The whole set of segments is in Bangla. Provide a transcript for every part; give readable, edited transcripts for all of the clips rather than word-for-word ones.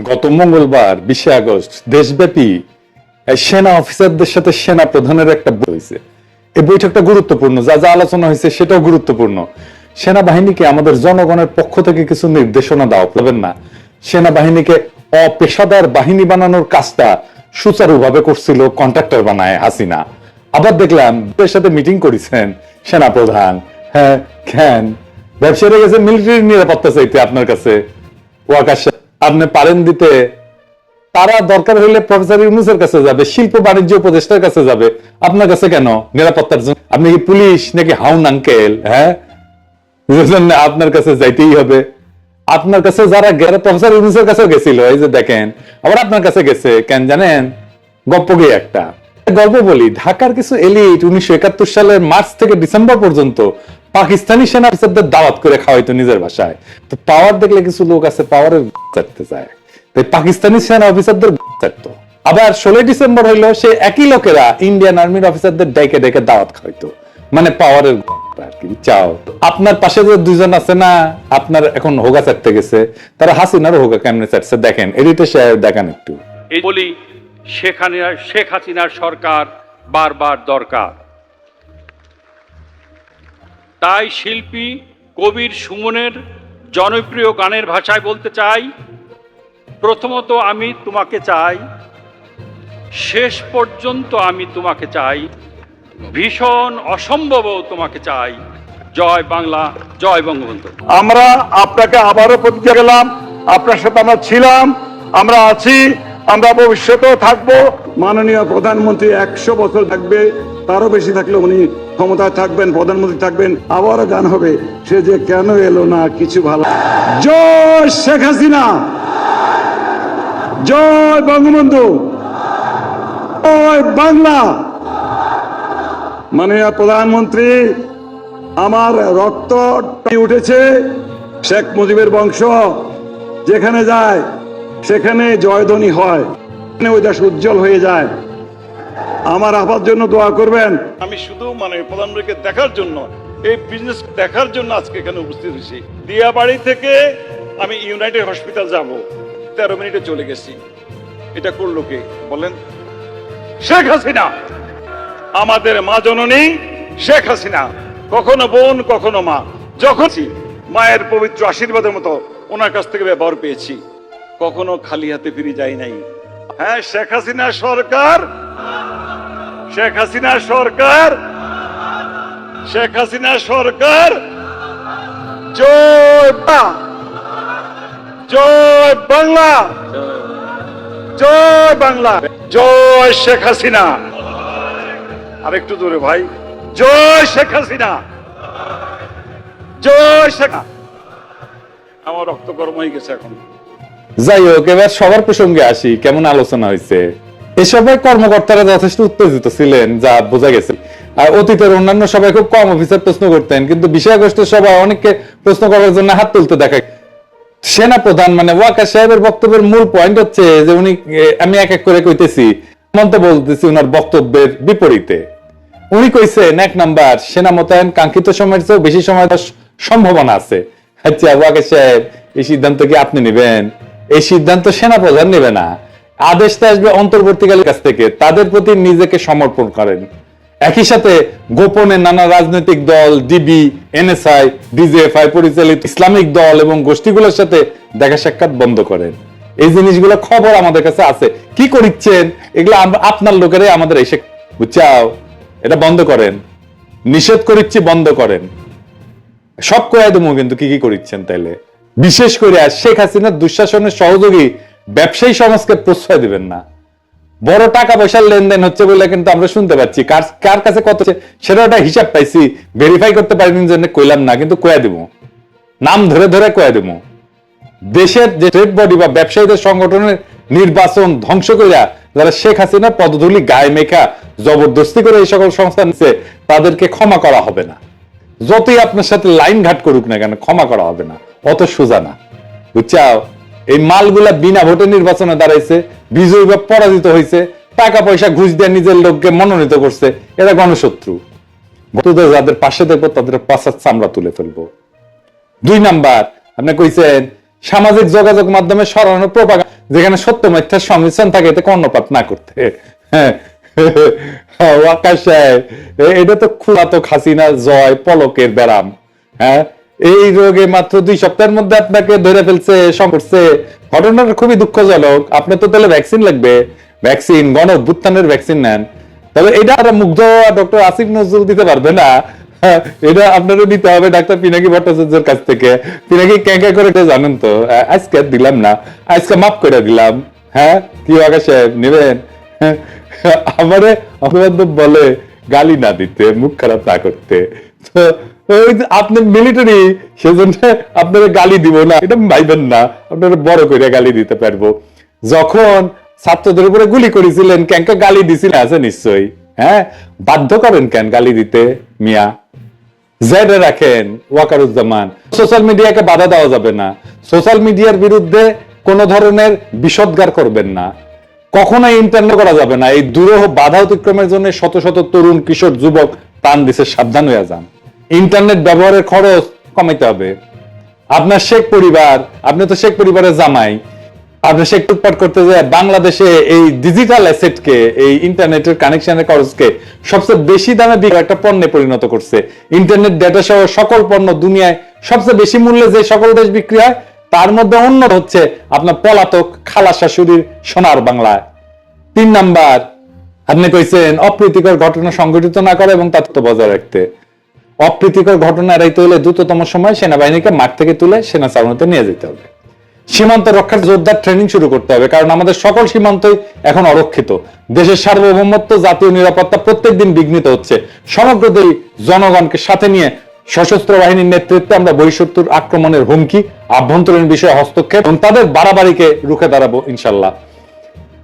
গত মঙ্গলবার 20 আগস্ট দেশব্যাপী সেনা অফিসারদের সাথে সেনা প্রধানের একটা বৈঠক হয়েছে। এই বৈঠকটা গুরুত্বপূর্ণ, যা যা আলোচনা হয়েছে সেটাও গুরুত্বপূর্ণ। সেনাবাহিনীকে আমাদের জনগণের পক্ষ থেকে কিছু নির্দেশনা দেওয়া পাবেন না। সেনাবাহিনীকে অপেশাদার বাহিনী বানানোর কাজটা সুচারুভাবে করছিল কন্ট্রাক্টর বানায় হাসিনা। আবার দেখলাম এর সাথে মিটিং করেছেন সেনা প্রধান। হ্যাঁ, কেন ব্যবসায়ীরা গেছে মিলিটারি নিরাপত্তা চাইতে আপনার কাছে। ওয়াকাশ আপনি পারেন দিতে, তারা দরকার হলে প্রফেসর ইউনূসের কাছে যাবে, শিল্প বাণিজ্য উপদেষ্টার কাছে যাবে, আপনার কাছে কেন নিরাপত্তার জন্য? আপনি কি পুলিশ নাকি হাউন আঙ্কেল? হ্যাঁ, আপনার কাছে যাইতেই হবে। আপনার কাছে যারা গেলে প্রফেসর ইউনূসের কাছেও গেছিল, এই যে দেখেন আবার আপনার কাছে গেছে কেন জানেন? গপ্প গিয়ে একটা গল্প বলি। ঢাকার কিছু এলিট 1971 সালের মার্চ থেকে ডিসেম্বর পর্যন্ত পাকিস্তানি সেনা অফিসারদের দাওয়াত করে খাওয়াইতো নিজের বাসায়। তো পাওয়ার দেখলে কিছু লোক আছে পাওয়ারের চাটতে যায়, তাই পাকিস্তানি সেনা অফিসারদের চাটতো। আবার 16 ডিসেম্বর হইলো সে একই লোকেরা ইন্ডিয়ান আর্মির অফিসারদের ডেকে ডেকে দাওয়াত খাওয়াইতো, মানে পাওয়ারের আর কি। চাও আপনার পাশে যে দুইজন আছে না, আপনার এখন হোগা চাটতে গেছে, তারা হাসিনার হোগা কেমনে চাটছে দেখেন, এডিটে শেয়ার দেখান একটু। এই বলি শেখ হাসিনার সরকার বারবার দরকার। তাই শিল্পী কবির সুমনের জনপ্রিয় গানের ভাষায় বলতে চাই, প্রথমত আমি তোমাকে চাই, শেষ পর্যন্ত আমি তোমাকে চাই, ভীষণ অসম্ভবও তোমাকে চাই। জয় বাংলা, জয় বঙ্গবন্ধু। আমরা আপনাকে আবারও প্রতিজ্ঞা গেলাম, আপনার সাথে আমরা ছিলাম, আমরা আছি, আমরা ভবিষ্যতেও থাকবো। মাননীয় প্রধানমন্ত্রী 100 বছর থাকবে, তারও বেশি থাকলে উনি ক্ষমতায় থাকবেন, প্রধানমন্ত্রী থাকবেন। আবারও গান হবে, সে যে কেন এলো না কিছু ভালো। জয় শেখ হাসিনা, জয় বঙ্গবন্ধু, জয় বাংলা। মাননীয় প্রধানমন্ত্রী, আমার রক্ত উঠেছে শেখ মুজিবের বংশ, যেখানে যায় সেখানে জয়ধ্বনি হয়, ওই দেশ উজ্জ্বল হয়ে যায়। আমার আপার জন্য দোয়া করবেন। আমি শুধু প্রধানমন্ত্রীকে দেখার জন্য, এই বিজনেস দেখার জন্য আজকে এখানে উপস্থিত হয়েছি। দিয়াবাড়ি থেকে আমি ইউনাইটেড হসপিটাল যাব, 13 মিনিটে চলে গেছি। এটা করলো কে বলেন? শেখ হাসিনা, আমাদের মা জননী শেখ হাসিনা। কখনো বোন, কখনো মা। যখন মায়ের পবিত্র আশীর্বাদের মতো ওনার কাছ থেকে ব্যবহার পেয়েছি, কখনো খালি হাতে ফিরে যাই নাই। হ্যাঁ, শেখ হাসিনা সরকার, শেখ হাসিনা সরকার, শেখ হাসিনা সরকার। জয় জয় বাংলা, জয় বাংলা, জয় শেখ হাসিনা। আরেকটু দূরে ভাই, জয় শেখ হাসিনা, জয় শেখ। আমার রক্ত গরম হয়ে গেছে এখন। যাই হোক, এবার সবার প্রসঙ্গে আসি। কেমন আলোচনা হয়েছে? এসবে কর্মকর্তারা যথেষ্ট উত্তেজিত ছিলেন, যা বোঝা গেছে। আর অতীতের অন্যান্য সবাই খুব কম অফিসার প্রশ্ন করতেন, কিন্তু 20 আগস্টের সবাই অনেককে প্রশ্ন করার জন্য হাত তুলতে দেখা। সেনা প্রধান মানে ওয়াকার সাহেবের বক্তব্যের মূল পয়েন্ট হচ্ছে যে উনি, আমি এক এক করে কইতেছি, মন্তব্য বলতেছি ওনার বক্তব্যের বিপরীতে। উনি কইছেন 1 নাম্বার, সেনা মোতায়েন কাঙ্ক্ষিত সময়ের চেয়েও বেশি সময় সম্ভাবনা আছে। আচ্ছা ওয়াকার সাহেব, এই সিদ্ধান্ত কি আপনি নেবেন? এই সিদ্ধান্ত সেনা প্রধান নেবে না, আদেশটা আসবে অন্তর্বর্তীকালের কাছ থেকে। তাদের প্রতি নিজেকে সমর্পণ করেন। একই সাথে গোপনে নানা রাজনৈতিক দল, ডিবি, এনএসআই, ডিজিএফআই পরিচালিত ইসলামিক দল এবং গোষ্ঠীগুলোর সাথে দেখা সাক্ষাৎ বন্ধ করেন। এই জিনিসগুলো খবর আমাদের কাছে আছে। কি করিচ্ছেন এগুলো আপনার লোকেরাই আমাদের এসে বুঝাও, এটা বন্ধ করেন, নিষেধ করিচ্ছি, বন্ধ করেন। সব কয়ে দেবো কিন্তু কি কি করিচ্ছেন তাইলে। বিশেষ করে শেখ হাসিনার দুঃশাসনের সহযোগী ব্যবসায়ী সমাজকে প্রশ্রয় দিবেন না। বড় টাকা পয়সার লেনদেন হচ্ছে বলে কিন্তু আমরা শুনতে পাচ্ছি, কার কাছে কত সেটা একটা হিসাব পাইছি, ভেরিফাই করতে পারিনি জন্য কইলাম না, কিন্তু কয়া দিব, নাম ধরে ধরে কয়া দিব। দেশের যে ট্রেড বডি বা ব্যবসায়ীদের সংগঠনের নির্বাচন ধ্বংস করিয়া যারা শেখ হাসিনার পদধূলি গায়ে মেখা জবরদস্তি করে এই সকল সংস্থা নিচ্ছে, তাদেরকে ক্ষমা করা হবে না। যতই আপনার সাথে লাইন ঘাট করুক না কেন, ক্ষমা করা হবে না। অত সোজা না, বুঝছাও। এই মালগুলা বিনা ভোটে নির্বাচনে দাঁড়াইছে, বিজয়ী বা পরাজিত হয়েছে, টাকা পয়সা ঘুষ দিয়ে নিজের লোককে মনোনীত করছে, এরা গণশত্রু। ভোটদের যাদের পাশে দেখবো তাদের পাশার চামড়া তুলে ফেলবো। 2 নাম্বার, আপনি কইছেন সামাজিক যোগাযোগ মাধ্যমে সরানো প্রপাগান্ডা, যেখানে সত্য মিথ্যার সংমিশ্রণ থাকে, এতে কর্ণপাত না করতে। হ্যাঁ, ওয়াকার সাহেব, এটা তো খুলাতো হাসিনা জয় পলকের ব্যারাম। হ্যাঁ, এই রোগে মাত্র 2 সপ্তাহের মধ্যে আপনাকে ধরে ফেলছে, করছে। ঘটনাটা খুবই দুঃখজনক। আপনার তো তাহলে ভ্যাকসিন লাগবে, ভ্যাকসিন, গণ অভ্যুত্থানের ভ্যাকসিন নেন। তবে এটা মুগ্ধ ডক্টর আসিফ নজরুল দিতে পারবে না, এটা আপনারও নিতে হবে ডাক্তার পিনাকি ভট্টাচার্যের কাছ থেকে। পিনাকি ক্যাঁকা করে জানেন তো, আজকে দিলাম না, আজকে মাফ করে দিলাম। হ্যাঁ, কি ওয়াকার সাহেব নেবেন? আমারে অভিবাদক বলে গালি না দিতে, মুখ খারাপ না করতে। তো ওই আপনি মিলিটারি, সেজন্য আপনারা গালি দিব না, এটা ভাইবেন না, আপনারা বড় করে গালি দিতে পারবো। যখন ছাত্রদের উপরে গুলি করেছিলেন, ক্যাঙ্কা গালি দিছিলেন আছে নিশ্চয়ই। হ্যাঁ, বাধ্য করেন কেন গালি দিতে মিয়া? জেডে রাখেন ওয়াকারুজ্জামান। সোশ্যাল মিডিয়াকে বাধা দেওয়া যাবে না, সোশ্যাল মিডিয়ার বিরুদ্ধে কোন ধরনের বিষোদ্গার করবেন না, কখনোই ইন্টারনেট করা যাবে না। এই দুরূহ বাধা অতিক্রমের জন্য শত শত তরুণ কিশোর যুবক প্রাণ দিছে, সাবধান হয়ে যান। ইন্টারনেট ব্যবহারের খরচ কমাইতে হবে। আপনার শেখ পরিবার, আপনি তো শেখ পরিবারের জামাই, আপনি শেখ উৎপাদ করতে যায় বাংলাদেশে এই ডিজিটাল অ্যাসেটকে, এই ইন্টারনেটের কানেকশনের খরচকে সবচেয়ে বেশি দামে একটা পণ্যে পরিণত করছে। ইন্টারনেট ডেটা সহ সকল পণ্য দুনিয়ায় সবচেয়ে বেশি মূল্যে যে সকল দেশ বিক্রি হয়, তার মধ্যে অন্যটা হচ্ছে আপনার পলাতক খালা শাশুড়ির সোনার বাংলায়। 3 নাম্বার, আপনি কইছেন অপ্রীতিকর ঘটনা সংঘটিত না করে এবং তথ্য বজায় রাখতে। অপ্রীতিকর ঘটনা এড়াইতে হলে দ্রুততম সময় সেনাবাহিনীকে মাঠ থেকে তুলে সেনা চালানোতে নিয়ে যেতে হবে। সীমান্ত রক্ষার জোরদার ট্রেনিং শুরু করতে হবে, কারণ আমাদের সকল সীমান্তই এখন অরক্ষিত। দেশের সার্বভৌমত্ব, জাতীয় নিরাপত্তা প্রত্যেকদিন বিঘ্নিত হচ্ছে। সমগ্র দেশ জনগণকে সাথে নিয়ে সশস্ত্র বাহিনীর নেতৃত্বে আমরা বহিঃশত্রুর আক্রমণের হুমকি, আভ্যন্তরীণ বিষয়ে হস্তক্ষেপ এবং তাদের বাড়াবাড়িকে রুখে দাঁড়াবো ইনশাল্লাহ।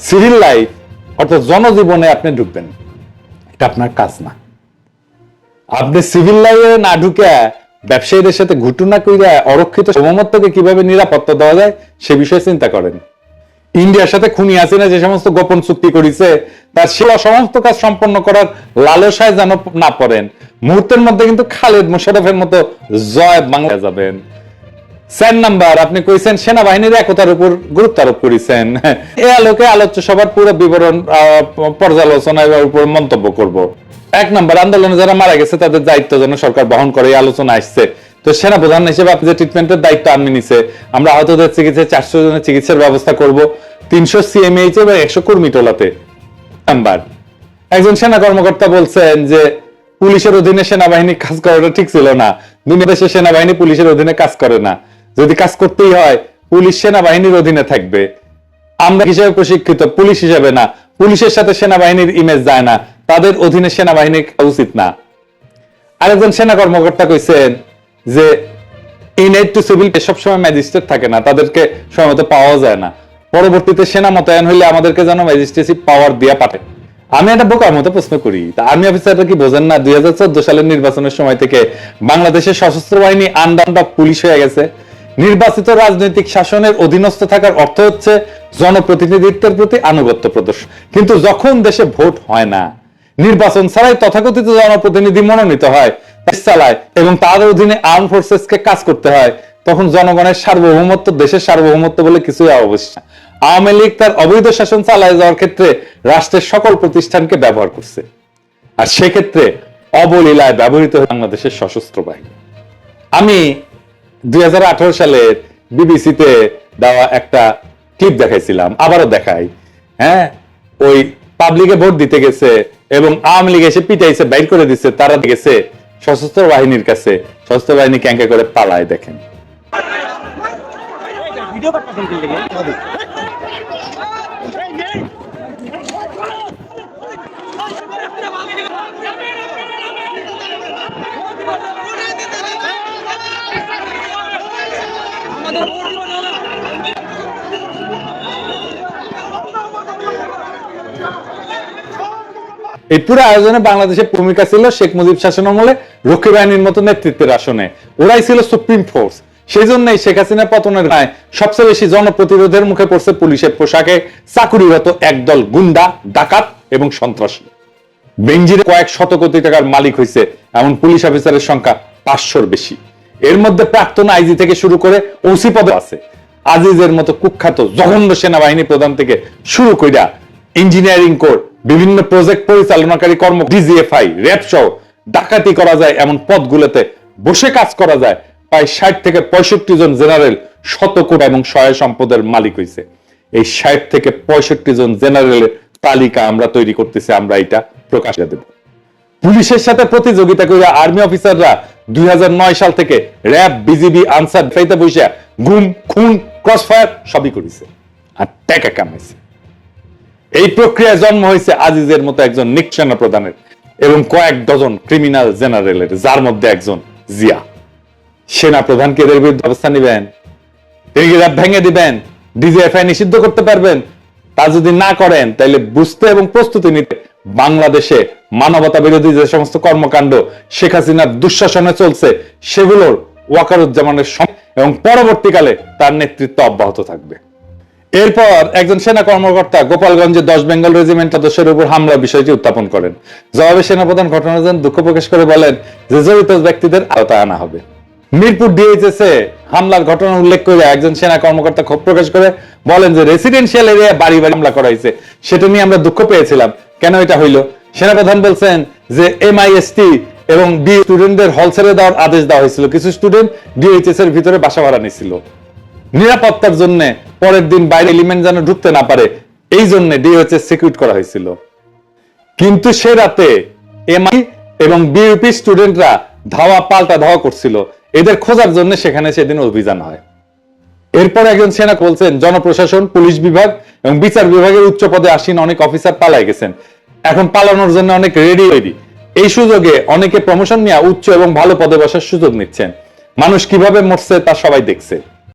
সিভিল লাইফ অর্থাৎ জনজীবনে আপনি ঢুকবেন, এটা আপনার কাজ না। আপনি সিভিল লাইফে না ঢুকে ব্যবসায়ীদের সাথে ঘটনা কইরা অরক্ষিত সার্বভৌমত্বকে কিভাবে নিরাপত্তা দেওয়া যায় সে বিষয়ে চিন্তা করেন। ইন্ডিয়ার সাথে খুনি হাসিনা যে সমস্ত গোপন চুক্তি করেছে, তার সেবা সমস্ত কাজ সম্পন্ন করার লালসায় যেন না পড়েন। মুহূর্তের মধ্যে কিন্তু খালেদ মোশাররফের মতো জয় বাংলা যাবেন। 4 নাম্বার, আপনি কইছেন সেনাবাহিনীর একতার উপর গুরুত্ব আরোপ করেছেন। এই আলোকে আলোচ্য সভার পুরো বিবরণ পর্যালোচনার উপর মন্তব্য করব। 1 নাম্বার, আন্দোলনে যারা মারা গেছে তাদের দায়িত্ব যেন সরকার বহন করে, এই আলোচনা আসছে। তো সেনা প্রধান হিসেবে আপনি যে ট্রিটমেন্টের দায়িত্ব আমি নিছে, আমরা আহতদের চিকিৎসায় 400 জনের চিকিৎসার ব্যবস্থা করব, 300 সিএমএইচ এবং 100 কর্মী টোলাতে। নাম্বার, একজন সেনা কর্মকর্তা বলছেন যে পুলিশের অধীনে সেনাবাহিনী কাজ করাটা ঠিক ছিল না। দুনিয়া দেশে সেনাবাহিনী পুলিশের অধীনে কাজ করে না। যদি কাজ করতেই হয় পুলিশ সেনাবাহিনীর অধীনে থাকবে। আমরা হিসেবে প্রশিক্ষিত, পুলিশ হিসেবে না। পুলিশের সাথে সেনাবাহিনীর ইমেজ যায় না, তাদের অধীনে সেনাবাহিনী উচিত না। আরেকজন সেনা কর্মকর্তা কইছেন যে ইনএড টু সিভিল সবসময় ম্যাজিস্ট্রেট থাকে না, তাদেরকে সময়মতো পাওয়া যায় না। পরবর্তীতে সেনা মোতায়েন হইলে আমাদেরকে যেন ম্যাজিস্ট্রেসি পাওয়ার দিয়ে পাঠায়। আমি একটা বোকার মতো প্রশ্ন করি, তা আর্মি অফিসাররা কি বোঝেন না 2014 সালের নির্বাচনের সময় থেকে বাংলাদেশের সশস্ত্র বাহিনী আন্ডার অফ পুলিশ হয়ে গেছে? নির্বাচিত রাজনৈতিক শাসনের অধীনস্থ থাকার অর্থ হচ্ছে জনপ্রতিনিধিত্বের প্রতি আনুগত্য প্রদর্শন। কিন্তু যখন দেশে ভোট হয় না, নির্বাচন ছাড়াই তথাকথিত জনপ্রতিনিধি মনোনীত হয়, চালায় এবং তার অধীনে আর্ম ফোর্সেসকে কাজ করতে হয়, তখন জনগণের সার্বভৌমত্ব, দেশের সার্বভৌমত্ব বলে কিছুই অবশ্যই না। আওয়ামী লীগ তার অবৈধ শাসন চালায় যাওয়ার ক্ষেত্রে রাষ্ট্রের সকল প্রতিষ্ঠানকে ব্যবহার করছে, আর সেক্ষেত্রে অবলীলায় ব্যবহৃত বাংলাদেশের সশস্ত্র বাহিনী। আমি 2018 সালের বিবিসিতে দেওয়া একটা ক্লিপ দেখাইছিলাম, আবারও দেখাই। হ্যাঁ, ওই পাবলিকে ভোট দিতে গেছে এবং আওয়ামী লীগ এসে পিটাইছে, বাইর করে দিচ্ছে, তারা গেছে সশস্ত্র বাহিনীর কাছে, সশস্ত্র বাহিনী ক্যাঙ্কা করে পালায়। দেখেন এই পুরো আয়োজনে বাংলাদেশের ভূমিকা ছিল শেখ মুজিব শাসন আমলে রক্ষী বাহিনীর মতো নেতৃত্বের আসনে, ওরাই ছিল সুপ্রিম ফোর্স। সেই জন্যই শেখ হাসিনা পতনের রায় সবচেয়ে বেশি জনপ্রতিরোধের মুখে পড়ছে পুলিশের পোশাকে চাকুরিরত একদল গুন্ডা, ডাকাত এবং সন্ত্রাসী। বেঞ্জিরে কয়েক শত কোটি টাকার মালিক হয়েছে এমন পুলিশ অফিসারের সংখ্যা 500-র বেশি। এর মধ্যে প্রাক্তন আইজি থেকে শুরু করে ওসি পদে আছে। আজিজের মতো কুখ্যাত জঘন্য সেনাবাহিনী প্রধান থেকে শুরু কইরা ইঞ্জিনিয়ারিং কোর বিভিন্ন প্রজেক্ট পরিচালনাকারী কর্ম ডিজিএফআই র‍্যাব সহ ডাকাতি করা যায় এমন পদগুলোতে বসে কাজ করা যায় প্রায় 60 থেকে 65 জন জেনারেল শত কোটি এবং সহায় সম্পদের মালিক হইছে। এই 60 থেকে 65 জন জেনারেলের তালিকা আমরা তৈরি করতেছি, আমরা এটা প্রকাশ দেব। পুলিশের সাথে প্রতিযোগিতা করে আর্মি অফিসাররা 2009 সাল থেকে র‍্যাব, বিজিবি, আনসার ফাইতে বসে গুম, খুন, ক্রসফায়ার সবই করেছে আর টাকা কামাইছে। এই প্রক্রিয়ায় জন্ম হয়েছে আজিজের মতো একজন নিকসেনা প্রধানের এবং কয়েক ডজন ক্রিমিনাল জেনারেলের, যার মধ্যে একজন জিয়া। সেনা প্রধানকে এদের বিরুদ্ধে অবস্থা নেবেন? তিনি কি র‍্যাব ভেঙে দিবেন? ডিজিএফআই নিষিদ্ধ করতে পারবেন? তা যদি না করেন তাহলে বুঝতে এবং প্রস্তুতি নিতে বাংলাদেশে মানবতা বিরোধী যে সমস্ত কর্মকাণ্ড শেখ হাসিনার দুঃশাসনে চলছে সেগুলোর ওয়াকারুজ্জামানের এবং পরবর্তীকালে তার নেতৃত্ব অব্যাহত থাকবে। এরপর একজন সেনা কর্মকর্তা গোপালগঞ্জে 10 বেঙ্গল রেজিমেন্ট সদস্যের উপর হামলার বিষয়টি উত্থাপন করেন। জবাবে সেনাপ্রধান ঘটনার জন্য দুঃখ প্রকাশ করে বলেন যে জড়িত ব্যক্তিদের আওতায় আনা হবে। মিরপুর ডিএইচএস এ হামলার ঘটনা উল্লেখ করে একজন সেনা কর্মকর্তা ক্ষোভ প্রকাশ করে বলেন যে রেসিডেন্সিয়াল এরিয়া বাড়ি বাড়ি হামলা করা হয়েছে, সেটা নিয়ে আমরা দুঃখ পেয়েছিলাম, কেন এটা হইল? সেনাপ্রধান বলছেন যে এমআইএসটি এবং বি স্টুডেন্টদের হল ছেড়ে দেওয়ার আদেশ দেওয়া হয়েছিল। কিছু স্টুডেন্ট ডিএইচএস এর ভিতরে বাসা ভাড়া নিছিল নিরাপত্তার জন্য, পরের দিন বাইরে এলিমেন্ট যেন ঢুকতে না পারে, এই জন্য ডিএইচএস সিকিউর করা হয়েছিল। কিন্তু সে রাতে এমআই এবং বিইউপি স্টুডেন্টরা ধাওয়া পাল্টা ধাওয়া করছিল, এদের খোঁজার জন্য সেখানে সেদিন অভিযান হয়। এরপর একজন সেনা বলছেন জনপ্রশাসন, পুলিশ বিভাগ এবং বিচার বিভাগের উচ্চ পদে আসীন অনেক অফিসার পালাই গেছেন, এখন পালানোর জন্য অনেক রেডি। এই সুযোগে অনেকে প্রমোশন নিয়ে উচ্চ এবং ভালো পদে বসার সুযোগ নিচ্ছেন। মানুষ কিভাবে মরছে তা সবাই দেখছে।